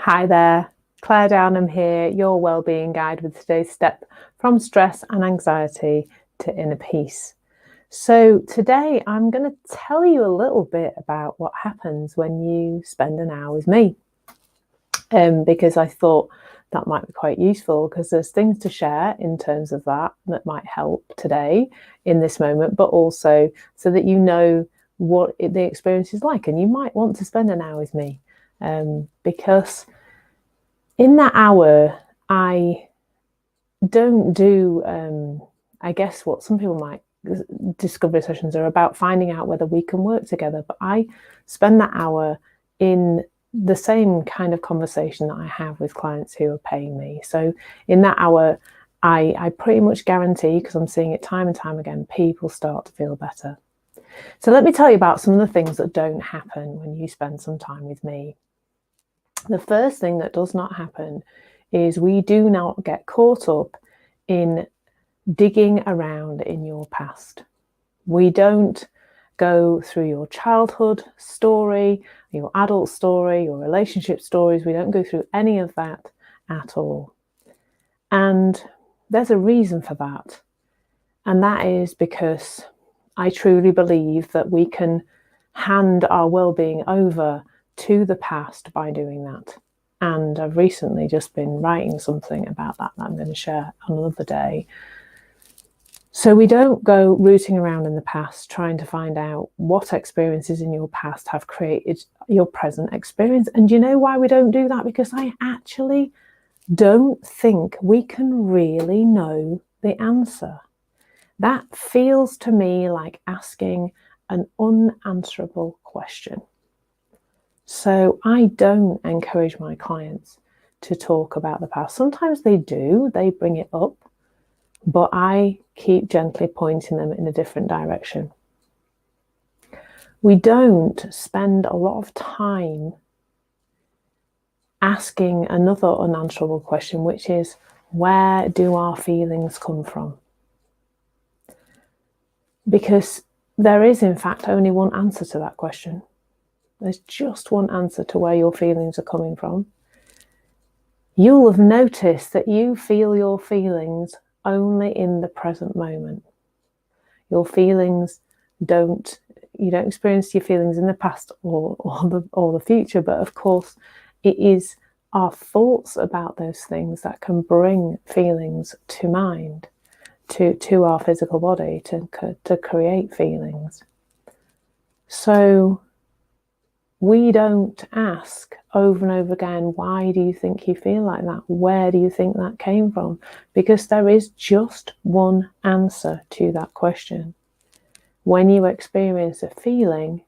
Hi there, Claire Downham here, your wellbeing guide with today's step from stress and anxiety to inner peace. So today I'm going to tell you a little bit about what happens when you spend an hour with me, because I thought that might be quite useful because there's things to share in terms of that might help today in this moment, but also so that you know what the experience is like, and you might want to spend an hour with me. Because in that hour, I don't do, I guess what some people might discovery sessions are about finding out whether we can work together. But I spend that hour in the same kind of conversation that I have with clients who are paying me. So in that hour, I pretty much guarantee, because I'm seeing it time and time again, people start to feel better. So let me tell you about some of the things that don't happen when you spend some time with me. The first thing that does not happen is we do not get caught up in digging around in your past. We don't go through your childhood story, your adult story, your relationship stories. We don't go through any of that at all. And there's a reason for that. And that is because I truly believe that we can hand our well-being over to the past by doing that. And I've recently just been writing something about that I'm going to share on another day. So we don't go rooting around in the past trying to find out what experiences in your past have created your present experience. And you know why we don't do that? Because I actually don't think we can really know the answer. That feels to me like asking an unanswerable question. So I don't encourage my clients to talk about the past. Sometimes they do, they bring it up, but I keep gently pointing them in a different direction. We don't spend a lot of time asking another unanswerable question, which is, where do our feelings come from? Because there is, in fact, only one answer to that question. There's just one answer to where your feelings are coming from. You'll have noticed that you feel your feelings only in the present moment. Your feelings you don't experience your feelings in the past or the future, but of course it is our thoughts about those things that can bring feelings to mind, to our physical body, to create feelings. So we don't ask over and over again, why do you think you feel like that? Where do you think that came from? Because there is just one answer to that question. When you experience a feeling,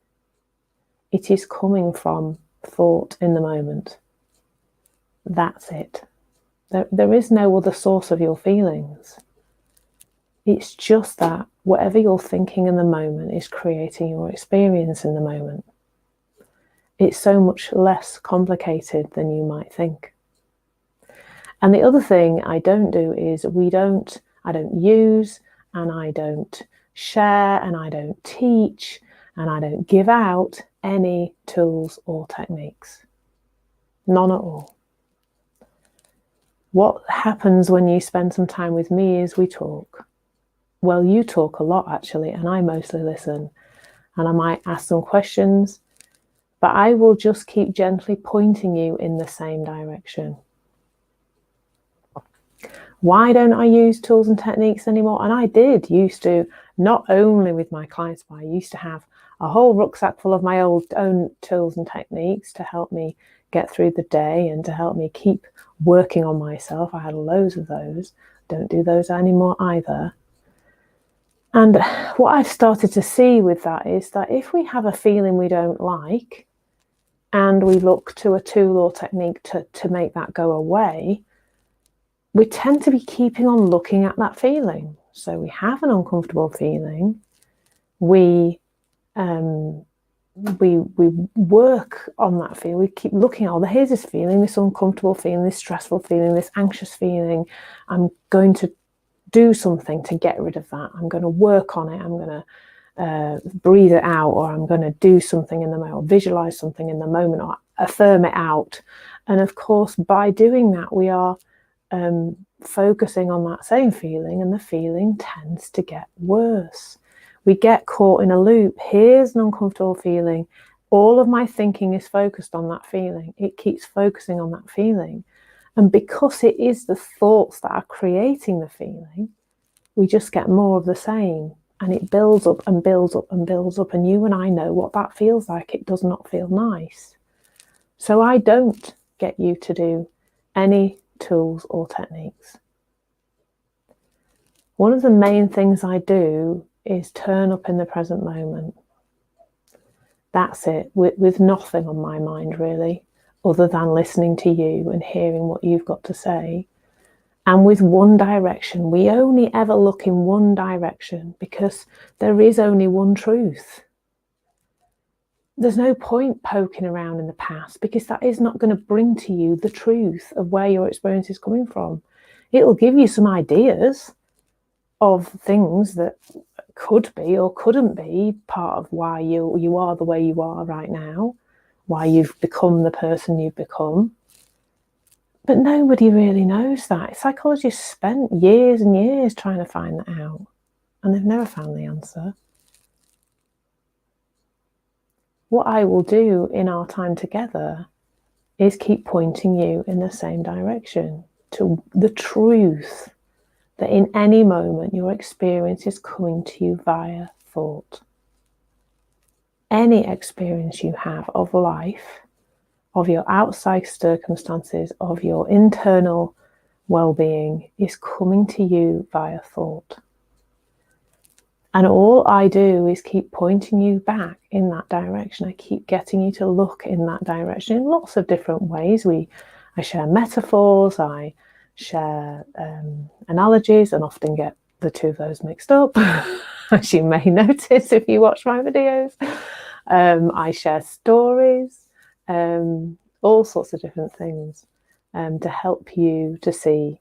it is coming from thought in the moment. That's it. There is no other source of your feelings. It's just that whatever you're thinking in the moment is creating your experience in the moment. It's so much less complicated than you might think. And the other thing I don't do is I don't use, and I don't share, and I don't teach, and I don't give out any tools or techniques. None at all. What happens when you spend some time with me is we talk. Well, you talk a lot actually, and I mostly listen. And I might ask some questions, but I will just keep gently pointing you in the same direction. Why don't I use tools and techniques anymore? And I did used to, not only with my clients, but I used to have a whole rucksack full of my own tools and techniques to help me get through the day and to help me keep working on myself. I had loads of those. Don't do those anymore either. And what I've started to see with that is that if we have a feeling we don't like, and we look to a tool or technique to make that go away, we tend to be keeping on looking at that feeling. So we have an uncomfortable feeling. We work on that feeling. We keep looking at, here's this feeling, this uncomfortable feeling, this stressful feeling, this anxious feeling. I'm going to do something to get rid of that. I'm going to work on it. I'm going to breathe it out, or I'm going to do something in the moment, or visualize something in the moment, or affirm it out. And of course, by doing that, we are focusing on that same feeling, and the feeling tends to get worse. We get caught in a loop. Here's an uncomfortable feeling. All of my thinking is focused on that feeling. It keeps focusing on that feeling. And because it is the thoughts that are creating the feeling, we just get more of the same. And it builds up and builds up and builds up. And you and I know what that feels like. It does not feel nice. So I don't get you to do any tools or techniques. One of the main things I do is turn up in the present moment. That's it, with nothing on my mind really, other than listening to you and hearing what you've got to say. And with one direction. We only ever look in one direction because there is only one truth. There's no point poking around in the past because that is not going to bring to you the truth of where your experience is coming from. It'll give you some ideas of things that could be or couldn't be part of why you are the way you are right now, why you've become the person you've become. But nobody really knows that. Psychologists spent years and years trying to find that out, and they've never found the answer. What I will do in our time together is keep pointing you in the same direction, to the truth that in any moment your experience is coming to you via thought. Any experience you have of life, of your outside circumstances, of your internal well-being, is coming to you via thought. And all I do is keep pointing you back in that direction. I keep getting you to look in that direction in lots of different ways. I share metaphors, I share analogies, and often get the two of those mixed up, as you may notice if you watch my videos. I share stories, all sorts of different things to help you to see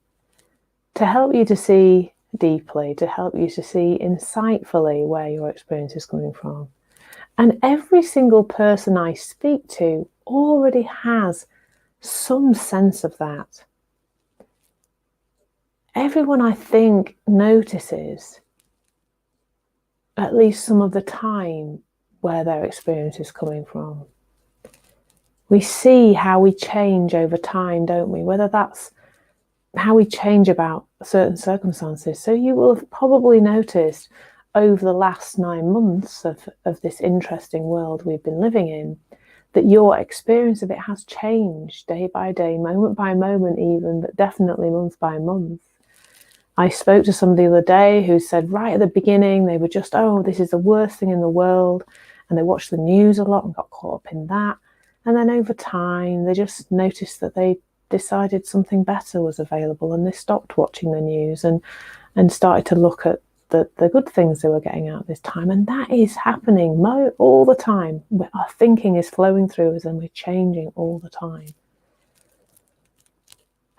deeply, to help you to see insightfully where your experience is coming from. And every single person I speak to already has some sense of that. Everyone, I think, notices at least some of the time where their experience is coming from. We see how we change over time, don't we? Whether that's how we change about certain circumstances. So you will have probably noticed over the last 9 months of this interesting world we've been living in, that your experience of it has changed day by day, moment by moment even, but definitely month by month. I spoke to somebody the other day who said right at the beginning they were just, oh, this is the worst thing in the world, and they watched the news a lot and got caught up in that. And then over time they just noticed that they decided something better was available, and they stopped watching the news and started to look at the good things they were getting out this time. And that is happening all the time. Our thinking is flowing through us and we're changing all the time.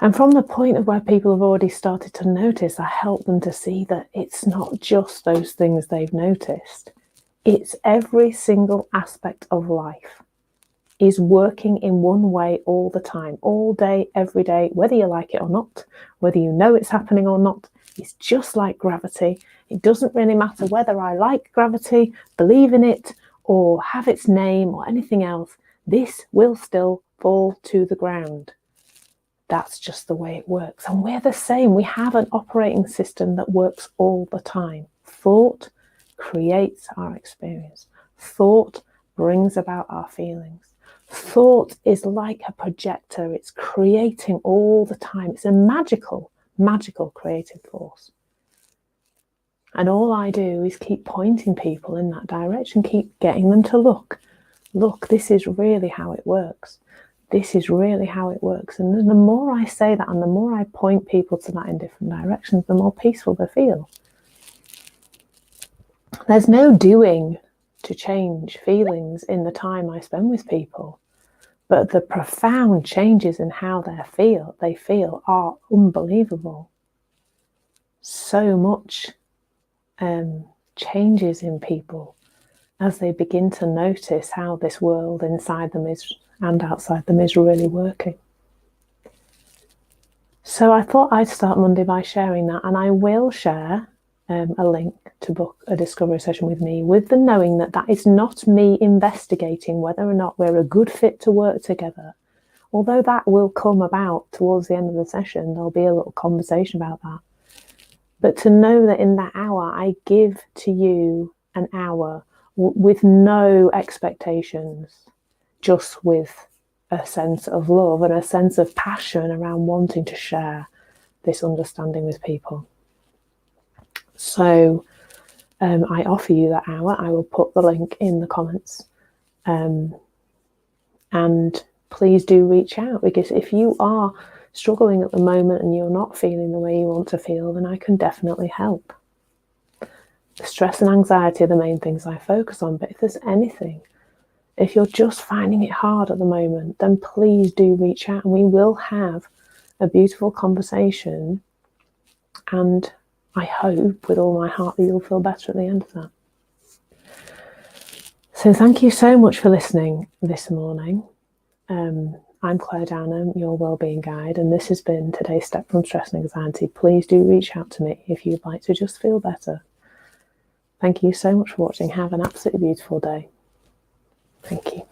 And from the point of where people have already started to notice, I help them to see that it's not just those things they've noticed. It's every single aspect of life is working in one way all the time, all day, every day, whether you like it or not, whether you know it's happening or not. It's just like gravity. It doesn't really matter whether I like gravity, believe in it, or have its name or anything else. This will still fall to the ground. That's just the way it works. And we're the same. We have an operating system that works all the time. Thought creates our experience. Thought brings about our feelings. Thought is like a projector. It's creating all the time. It's a magical creative force. And all I do is keep pointing people in that direction, keep getting them to look, this is really how it works. This is really how it works. And the more I say that and the more I point people to that in different directions, the more peaceful they feel. There's no doing to change feelings in the time I spend with people. But the profound changes in how they feel are unbelievable. So much changes in people as they begin to notice how this world inside them is and outside them is really working. So I thought I'd start Monday by sharing that, and I will share a link to book a discovery session with me, with the knowing that that is not me investigating whether or not we're a good fit to work together. Although that will come about towards the end of the session, there'll be a little conversation about that. But to know that in that hour, I give to you an hour with no expectations, just with a sense of love and a sense of passion around wanting to share this understanding with people. So I offer you that hour. I will put the link in the comments. And please do reach out, because if you are struggling at the moment and you're not feeling the way you want to feel, then I can definitely help. Stress and anxiety are the main things I focus on, but if there's anything, if you're just finding it hard at the moment, then please do reach out and we will have a beautiful conversation. And I hope with all my heart that you'll feel better at the end of that. So thank you so much for listening this morning. I'm Claire Downham, your wellbeing guide, and this has been today's Step from Stress and Anxiety. Please do reach out to me if you'd like to just feel better. Thank you so much for watching. Have an absolutely beautiful day. Thank you.